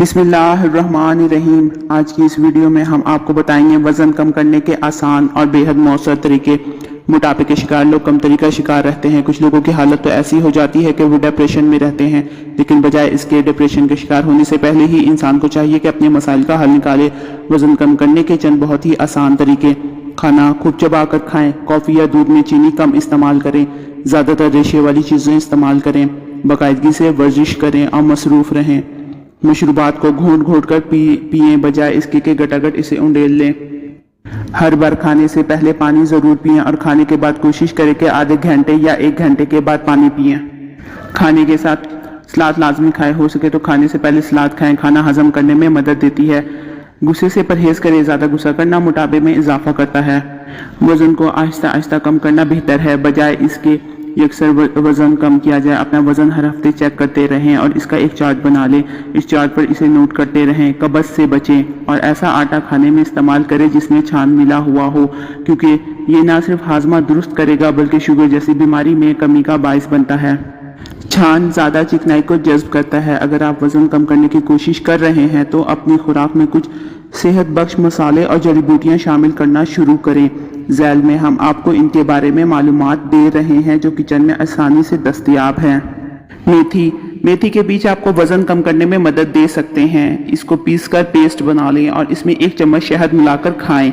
बिस्मिल्लाहिर्रहमानिर्रहीम। आज की इस वीडियो में हम आपको बताएंगे वज़न कम करने के आसान और बेहद मौसर तरीके। मोटापे के शिकार लोग कम तरीका शिकार रहते हैं। कुछ लोगों की हालत तो ऐसी हो जाती है कि वो डिप्रेशन में रहते हैं, लेकिन बजाय इसके डिप्रेशन के शिकार होने से पहले ही इंसान को चाहिए कि अपने मसाइल का हल निकाले। वज़न कम करने के चंद बहुत ही आसान तरीके। खाना खूब चबा कर खाएं। कॉफ़ी या दूध में चीनी कम इस्तेमाल करें। ज़्यादातर रेशे वाली चीज़ें इस्तेमाल करें। बाकायदगी से वर्जिश करें और मसरूफ़ रहें। मशरूबात को घोंट घोंट कर पिएं बजाय इसके कि गटागट इसे उंडेल लें। हर बार खाने से पहले पानी ज़रूर पिएं और खाने के बाद कोशिश करें कि आधे घंटे या 1 घंटे के बाद पानी पिएं। खाने के साथ सलाद लाजमी खाएं। हो सके तो खाने से पहले सलाद खाएं। खाना हजम करने में मदद देती है। गुस्से से परहेज़ करें। ज़्यादा गुस्सा करना मोटापे में इजाफा करता है। वज़न को आहिस्ता आहिस्ता कम करना बेहतर है, बजाय इसके यकसर वज़न कम किया जाए। अपना वज़न हर हफ्ते चेक करते रहें और इसका एक चार्ट बना लें। इस चार्ट पर इसे नोट करते रहें। कब्ज़ से बचें और ऐसा आटा खाने में इस्तेमाल करें जिसमें छान मिला हुआ हो, क्योंकि ये ना सिर्फ हाजमा दुरुस्त करेगा बल्कि शुगर जैसी बीमारी में कमी का बायस बनता है। छान ज़्यादा चिकनाई को जज्ब करता है। अगर आप वज़न कम करने की कोशिश कर रहे हैं तो अपनी खुराक में कुछ सेहत बख्श मसाले और जड़ी बूटियाँ शामिल करना शुरू करें। ज़ैल में हम आपको इनके बारे में मालूमात दे रहे हैं जो किचन में आसानी से दस्तयाब हैं। मेथी के बीज आपको वज़न कम करने में मदद दे सकते हैं। इसको पीसकर पेस्ट बना लें और इसमें 1 चम्मच शहद मिलाकर खाएं।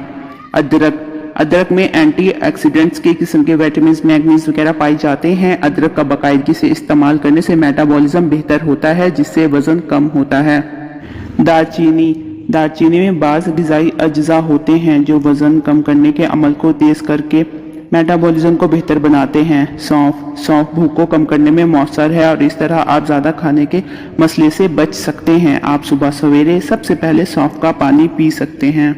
अदरक में एंटीऑक्सीडेंट्स के किस्म के विटामिन, मैग्नीज वगैरह पाए जाते हैं। अदरक का बाकायदगी से इस्तेमाल करने से मेटाबॉलिज्म बेहतर होता है, जिससे वज़न कम होता है। दालचीनी में बाज़ ग़िज़ाई अज्जा होते हैं जो वज़न कम करने के अमल को तेज़ करके मेटाबॉलिज्म को बेहतर बनाते हैं। सौंफ भूख को कम करने में मौसर है और इस तरह आप ज़्यादा खाने के मसले से बच सकते हैं। आप सुबह सवेरे सबसे पहले सौंफ का पानी पी सकते हैं।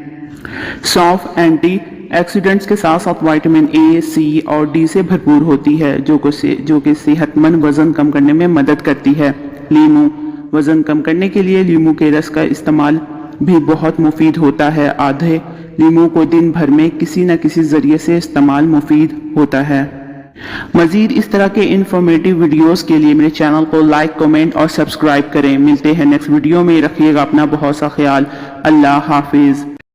सौंफ एंटीऑक्सीडेंट्स के साथ साथ विटामिन ए, सी और डी से भरपूर होती है, जो कि सेहतमंद वज़न कम करने में मदद करती है। लीमू वज़न कम करने के लिए लीमू के रस का इस्तेमाल भी बहुत मुफीद होता है। आधे लीमू को दिन भर में किसी न किसी ज़रिए से इस्तेमाल मुफीद होता है। मज़ीद इस तरह के इंफॉर्मेटिव वीडियोस के लिए मेरे चैनल को लाइक, कमेंट और सब्सक्राइब करें। मिलते हैं नेक्स्ट वीडियो में। रखिएगा अपना बहुत सा ख्याल। अल्लाह हाफिज़।